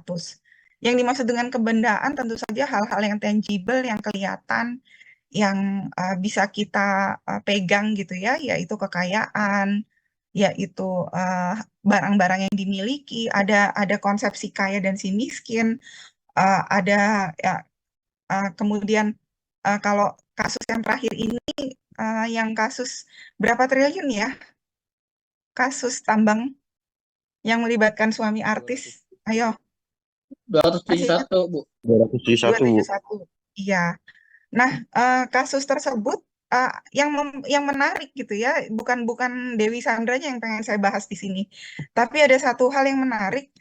status. Yang dimaksud dengan kebendaan tentu saja hal-hal yang tangible, yang kelihatan, yang bisa kita pegang gitu ya, yaitu kekayaan, yaitu barang-barang yang dimiliki, ada konsep si kaya dan si miskin, ada ya, kemudian kalau kasus yang terakhir ini yang kasus berapa triliun ya, kasus tambang yang melibatkan suami 200 artis, ayo masih ingat 271, Bu. 271, Bu. 271, iya. Nah, kasus tersebut yang menarik gitu ya, bukan bukan Dewi Sandranya yang pengen saya bahas di sini, tapi ada satu hal yang menarik,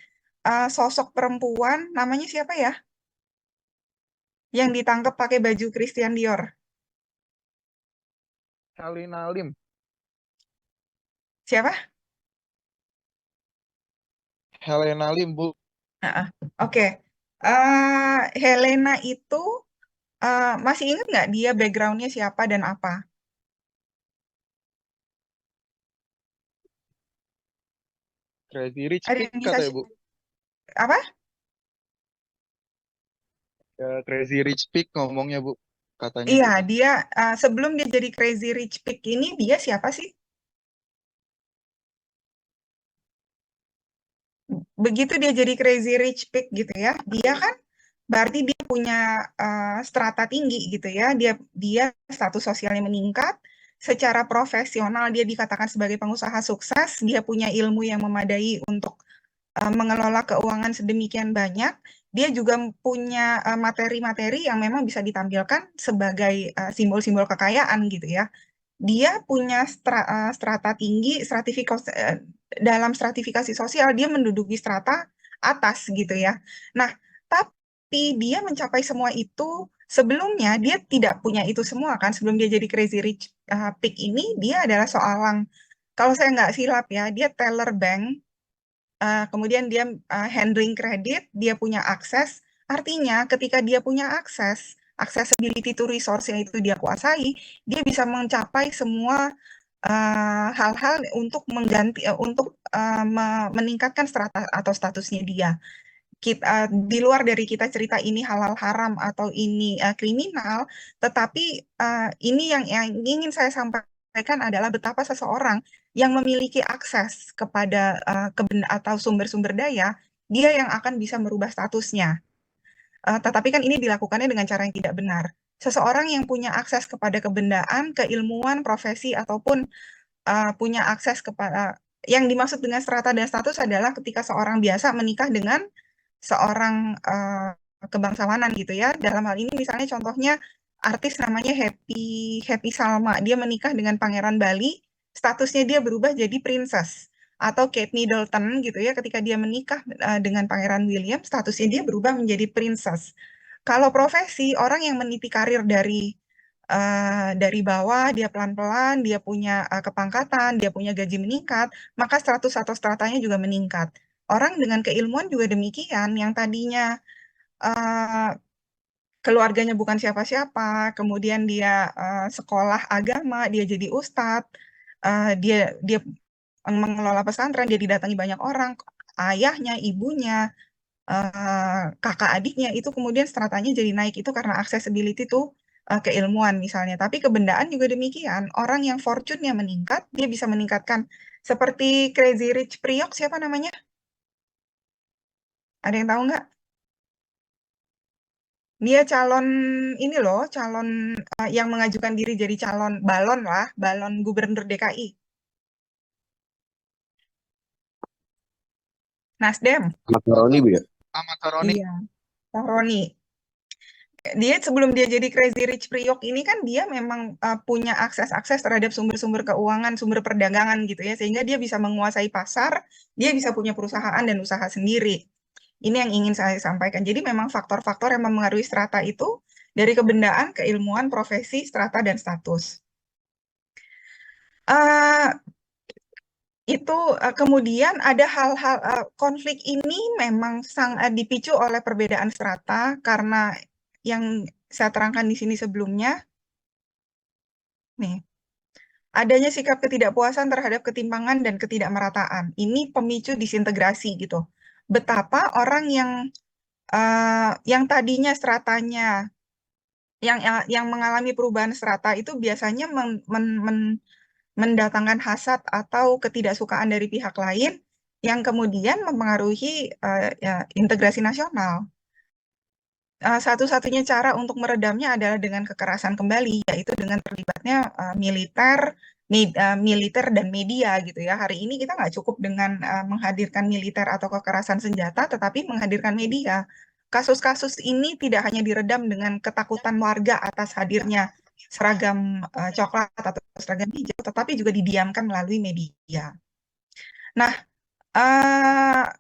sosok perempuan namanya siapa ya, yang ditangkap pakai baju Christian Dior, Helena Lim. siapa? Helena Lim, Bu. Heeh, oke. Helena itu masih ingat nggak dia backgroundnya siapa dan apa? Crazy Rich Ada Pig yang bisa katanya, Bu. apa? Ya, Crazy Rich Pig ngomongnya, Bu. Katanya. Iya, dia sebelum dia jadi Crazy Rich Pig ini dia siapa sih? Begitu dia jadi Crazy Rich Pig gitu ya, dia kan berarti dia punya strata tinggi gitu ya, dia dia status sosialnya meningkat, secara profesional dia dikatakan sebagai pengusaha sukses, dia punya ilmu yang memadai untuk mengelola keuangan sedemikian banyak, dia juga punya materi-materi yang memang bisa ditampilkan sebagai simbol-simbol kekayaan gitu ya. Dia punya strata tinggi, dalam stratifikasi sosial dia menduduki strata atas gitu ya. Nah, tapi dia mencapai semua itu sebelumnya dia tidak punya itu semua kan. Sebelum dia jadi Crazy Rich Pig ini dia adalah seorang, kalau saya nggak silap ya, dia teller bank. Kemudian dia handling kredit, dia punya akses. Artinya ketika dia punya akses, accessibility to resource yang itu dia kuasai, dia bisa mencapai semua hal-hal untuk mengganti, untuk meningkatkan strata atau statusnya dia. Di luar dari kita cerita ini halal haram atau ini kriminal, tetapi ini yang ingin saya sampaikan adalah betapa seseorang yang memiliki akses kepada atau sumber-sumber daya, dia yang akan bisa merubah statusnya. Tetapi kan ini dilakukannya dengan cara yang tidak benar. Seseorang yang punya akses kepada kebendaan, keilmuan, profesi, ataupun punya akses kepada, yang dimaksud dengan strata dan status adalah ketika seorang biasa menikah dengan seorang kebangsawanan gitu ya. Dalam hal ini misalnya contohnya artis namanya Happy Happy Salma, dia menikah dengan Pangeran Bali, statusnya dia berubah jadi princess. Atau Kate Middleton gitu ya, ketika dia menikah dengan Pangeran William, statusnya dia berubah menjadi princess. Kalau profesi, orang yang meniti karir dari bawah, dia pelan-pelan, dia punya kepangkatan, dia punya gaji meningkat, maka status atau stratanya juga meningkat. Orang dengan keilmuan juga demikian, yang tadinya eh, keluarganya bukan siapa-siapa, kemudian dia sekolah agama, dia jadi ustadz, dia dia mengelola pesantren, dia didatangi banyak orang, ayahnya, ibunya, kakak adiknya itu kemudian stratanya jadi naik itu karena accessibility tuh keilmuan misalnya. Tapi kebendaan juga demikian. Orang yang fortune-nya meningkat, dia bisa meningkatkan seperti Crazy Rich Priok siapa namanya? Ada yang tahu nggak? Dia calon ini loh, calon yang mengajukan diri jadi calon balon lah, balon gubernur DKI. Nasdem. Ahmad Tahu, Saroni, tahu. Bu ya? Ahmad Saroni. Iya, Pak Roni. Dia sebelum dia jadi Crazy Rich Priok ini kan dia memang punya akses-akses terhadap sumber-sumber keuangan, sumber perdagangan gitu ya, sehingga dia bisa menguasai pasar, dia bisa punya perusahaan dan usaha sendiri. Ini yang ingin saya sampaikan. Jadi memang faktor-faktor yang mempengaruhi strata itu dari kebendaan, keilmuan, profesi, strata, dan status. Eh, itu kemudian ada hal-hal konflik ini memang sangat dipicu oleh perbedaan strata karena yang saya terangkan di sini sebelumnya, nih, adanya sikap ketidakpuasan terhadap ketimpangan dan ketidakmerataan. Ini pemicu disintegrasi gitu. betapa orang yang tadinya stratanya yang mengalami perubahan strata itu biasanya mendatangkan hasad atau ketidaksukaan dari pihak lain yang kemudian mempengaruhi integrasi nasional. Satu-satunya cara untuk meredamnya adalah dengan kekerasan kembali, yaitu dengan terlibatnya militer dan media gitu ya. Hari ini kita nggak cukup dengan menghadirkan militer atau kekerasan senjata, tetapi menghadirkan media. Kasus-kasus ini tidak hanya diredam dengan ketakutan warga atas hadirnya seragam coklat atau seragam hijau, tetapi juga didiamkan melalui media. Nah,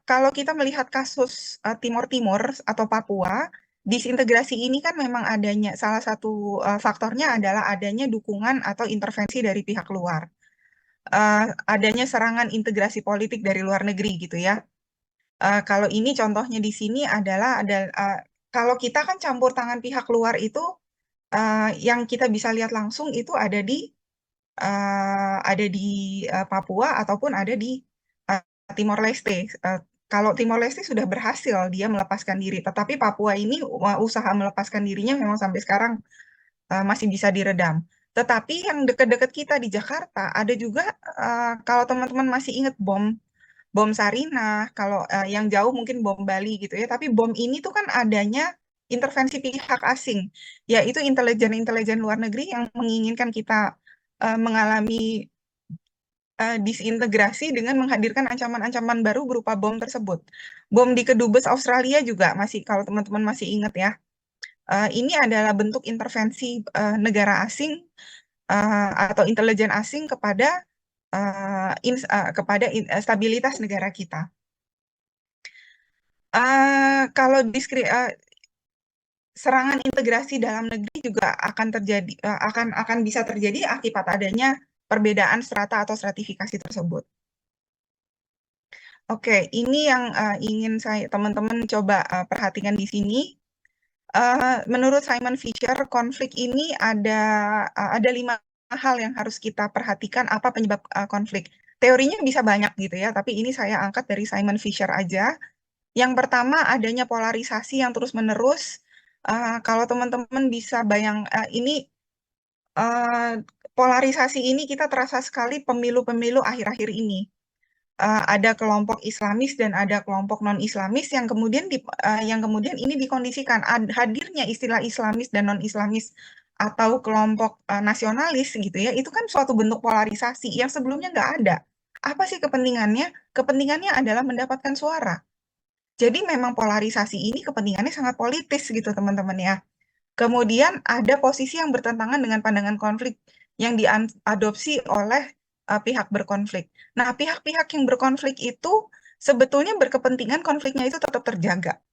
kalau kita melihat kasus Timor Timur atau Papua, disintegrasi ini kan memang adanya salah satu faktornya adalah adanya dukungan atau intervensi dari pihak luar. Adanya serangan integrasi politik dari luar negeri gitu ya. Kalau ini contohnya di sini adalah kalau kita kan campur tangan pihak luar itu yang kita bisa lihat langsung itu ada di Papua ataupun ada di Timor Leste. Kalau Timor Leste sudah berhasil dia melepaskan diri, tetapi Papua ini usaha melepaskan dirinya memang sampai sekarang masih bisa diredam. Tetapi yang dekat-dekat kita di Jakarta ada juga kalau teman-teman masih ingat bom Sarinah, kalau yang jauh mungkin bom Bali gitu ya. Tapi bom ini tuh kan adanya intervensi pihak asing, yaitu intelijen-intelijen luar negeri yang menginginkan kita mengalami disintegrasi dengan menghadirkan ancaman-ancaman baru berupa bom tersebut. Bom di Kedubes Australia juga masih, kalau teman-teman masih ingat ya, ini adalah bentuk intervensi negara asing atau intelijen asing stabilitas negara kita. Kalau serangan integrasi dalam negeri juga akan terjadi, akan bisa terjadi akibat adanya perbedaan strata atau stratifikasi tersebut. Oke, ini yang ingin teman-teman coba perhatikan di sini. Menurut Simon Fisher, konflik ini ada 5 hal yang harus kita perhatikan apa penyebab konflik. Teorinya bisa banyak gitu ya, tapi ini saya angkat dari Simon Fisher aja. Yang pertama adanya polarisasi yang terus-menerus. Kalau teman-teman bisa ini polarisasi ini kita terasa sekali pemilu-pemilu akhir-akhir ini. Ada kelompok Islamis dan ada kelompok non-Islamis yang kemudian ini dikondisikan hadirnya istilah Islamis dan non-Islamis atau kelompok nasionalis gitu ya, itu kan suatu bentuk polarisasi yang sebelumnya nggak ada. Apa sih kepentingannya? Kepentingannya adalah mendapatkan suara. Jadi memang polarisasi ini kepentingannya sangat politis gitu teman-teman ya. Kemudian ada posisi yang bertentangan dengan pandangan konflik yang diadopsi oleh pihak berkonflik. Nah, pihak-pihak yang berkonflik itu sebetulnya berkepentingan konfliknya itu tetap terjaga.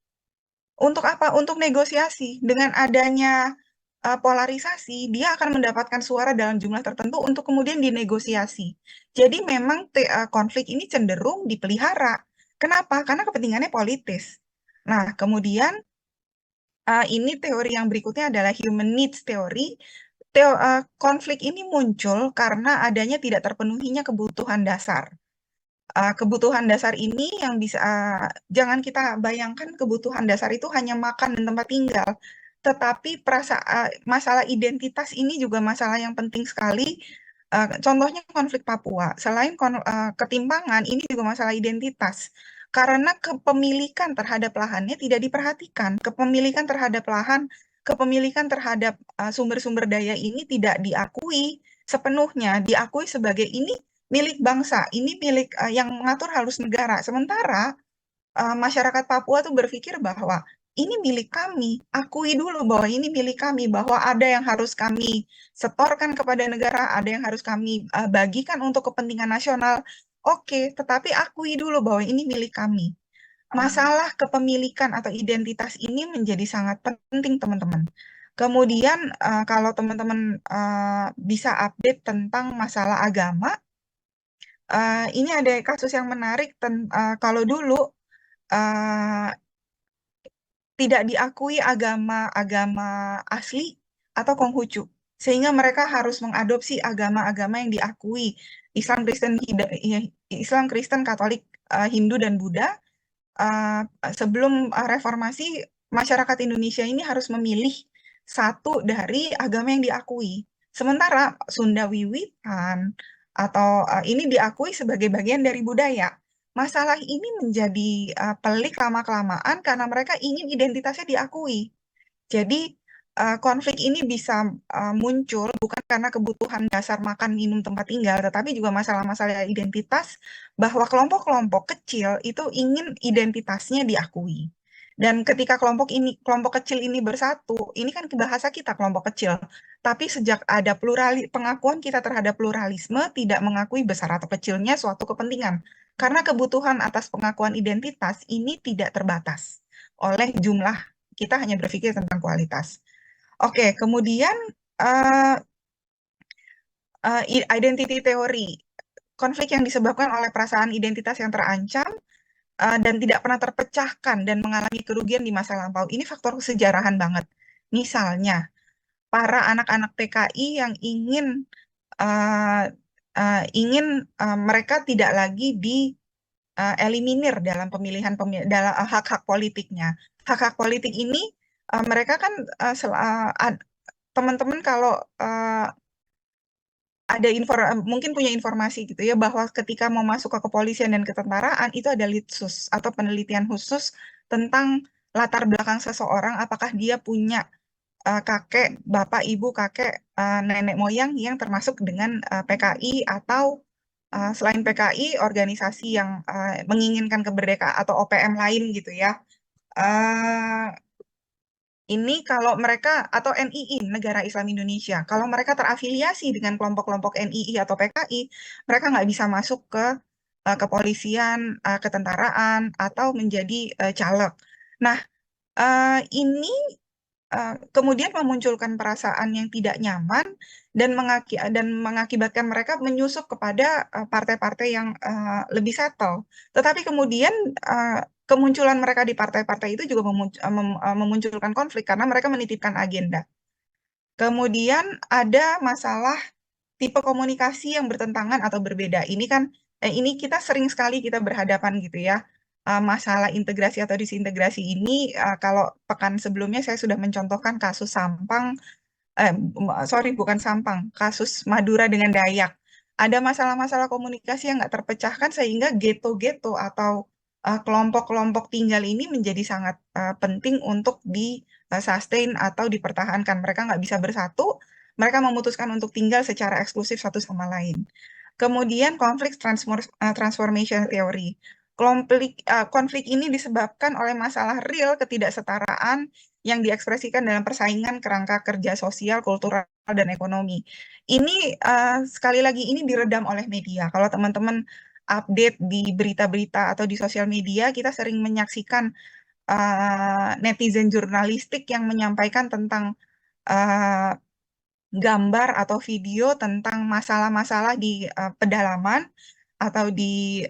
Untuk apa? Untuk negosiasi. Dengan adanya polarisasi, dia akan mendapatkan suara dalam jumlah tertentu untuk kemudian dinegosiasi. Jadi memang konflik ini cenderung dipelihara. Kenapa? Karena kepentingannya politis. Nah, kemudian ini teori yang berikutnya adalah human needs theory. Konflik ini muncul karena adanya tidak terpenuhinya kebutuhan dasar. Kebutuhan dasar ini yang bisa, jangan kita bayangkan kebutuhan dasar itu hanya makan dan tempat tinggal, tetapi masalah identitas ini juga masalah yang penting sekali. Contohnya konflik Papua, selain ketimpangan, ini juga masalah identitas. Karena kepemilikan terhadap lahannya tidak diperhatikan. Kepemilikan terhadap lahan, kepemilikan terhadap sumber-sumber daya ini tidak diakui sepenuhnya, diakui sebagai ini milik bangsa, ini milik yang mengatur harus negara. Sementara masyarakat Papua tuh berpikir bahwa ini milik kami, akui dulu bahwa ini milik kami, bahwa ada yang harus kami setorkan kepada negara, ada yang harus kami bagikan untuk kepentingan nasional. Oke, tetapi akui dulu bahwa ini milik kami. Masalah kepemilikan atau identitas ini menjadi sangat penting, teman-teman. Kemudian kalau teman-teman bisa update tentang masalah agama, ini ada kasus yang menarik. Kalau dulu tidak diakui agama asli atau Konghucu, sehingga mereka harus mengadopsi agama-agama yang diakui, Islam, Kristen, Katolik, Hindu dan Buddha. sebelum reformasi, masyarakat Indonesia ini harus memilih satu dari agama yang diakui. Sementara Sunda Wiwitan atau ini diakui sebagai bagian dari budaya. Masalah ini menjadi pelik lama-kelamaan karena mereka ingin identitasnya diakui. Jadi konflik ini bisa muncul bukan karena kebutuhan dasar makan, minum, tempat tinggal, tetapi juga masalah-masalah identitas bahwa kelompok-kelompok kecil itu ingin identitasnya diakui. Dan ketika kelompok kecil ini bersatu, ini kan bahasa kita kelompok kecil. Tapi sejak ada pengakuan kita terhadap pluralisme tidak mengakui besar atau kecilnya suatu kepentingan. Karena kebutuhan atas pengakuan identitas ini tidak terbatas oleh jumlah, kita hanya berpikir tentang kualitas. Oke, kemudian uh, identity theory, konflik yang disebabkan oleh perasaan identitas yang terancam dan tidak pernah terpecahkan dan mengalami kerugian di masa lampau. Ini faktor kesejarahan banget. Misalnya, para anak-anak PKI yang mereka tidak lagi eliminir dalam dalam hak-hak politiknya. Hak-hak politik ini mereka kan teman-teman kalau ada mungkin punya informasi gitu ya bahwa ketika mau masuk ke kepolisian dan ketentaraan itu ada litsus atau penelitian khusus tentang latar belakang seseorang, apakah dia punya kakek, bapak, ibu, kakek, nenek moyang yang termasuk dengan PKI atau selain PKI organisasi yang menginginkan kemerdekaan atau OPM lain gitu ya. Ini kalau mereka atau NII, Negara Islam Indonesia, kalau mereka terafiliasi dengan kelompok-kelompok NII atau PKI, mereka nggak bisa masuk ke kepolisian, ketentaraan, atau menjadi caleg. Nah, ini kemudian memunculkan perasaan yang tidak nyaman dan mengakibatkan mereka menyusup kepada partai-partai yang lebih settle. Tetapi kemudian kemunculan mereka di partai-partai itu juga memunculkan konflik karena mereka menitipkan agenda. Kemudian ada masalah tipe komunikasi yang bertentangan atau berbeda. Ini kita sering sekali kita berhadapan gitu ya. Masalah integrasi atau disintegrasi ini kalau pekan sebelumnya saya sudah mencontohkan kasus Sampang, sorry bukan Sampang, kasus Madura dengan Dayak. Ada masalah-masalah komunikasi yang nggak terpecahkan sehingga geto-geto atau kelompok-kelompok tinggal ini menjadi sangat penting untuk di sustain atau dipertahankan. Mereka nggak bisa bersatu, mereka memutuskan untuk tinggal secara eksklusif satu sama lain. Kemudian konflik transformation theory. Konflik ini disebabkan oleh masalah real ketidaksetaraan yang diekspresikan dalam persaingan kerangka kerja sosial, kultural, dan ekonomi. Ini sekali lagi ini diredam oleh media. Kalau teman-teman update di berita-berita atau di sosial media, kita sering menyaksikan netizen jurnalistik yang menyampaikan tentang gambar atau video tentang masalah-masalah di pedalaman atau di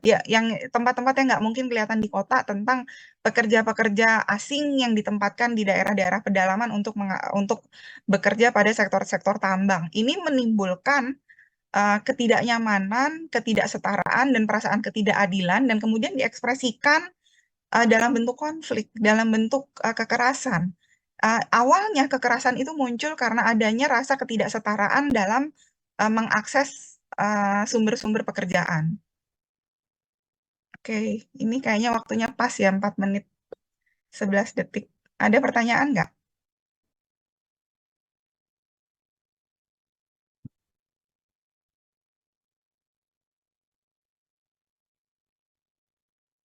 ya yang tempat-tempat yang nggak mungkin kelihatan di kota tentang pekerja-pekerja asing yang ditempatkan di daerah-daerah pedalaman untuk bekerja pada sektor-sektor tambang. Ini menimbulkan ketidaknyamanan, ketidaksetaraan, dan perasaan ketidakadilan, dan kemudian diekspresikan dalam bentuk konflik, dalam bentuk kekerasan. Awalnya kekerasan itu muncul karena adanya rasa ketidaksetaraan dalam mengakses sumber-sumber pekerjaan. Oke, ini kayaknya waktunya pas ya, 4 menit 11 detik. Ada pertanyaan nggak?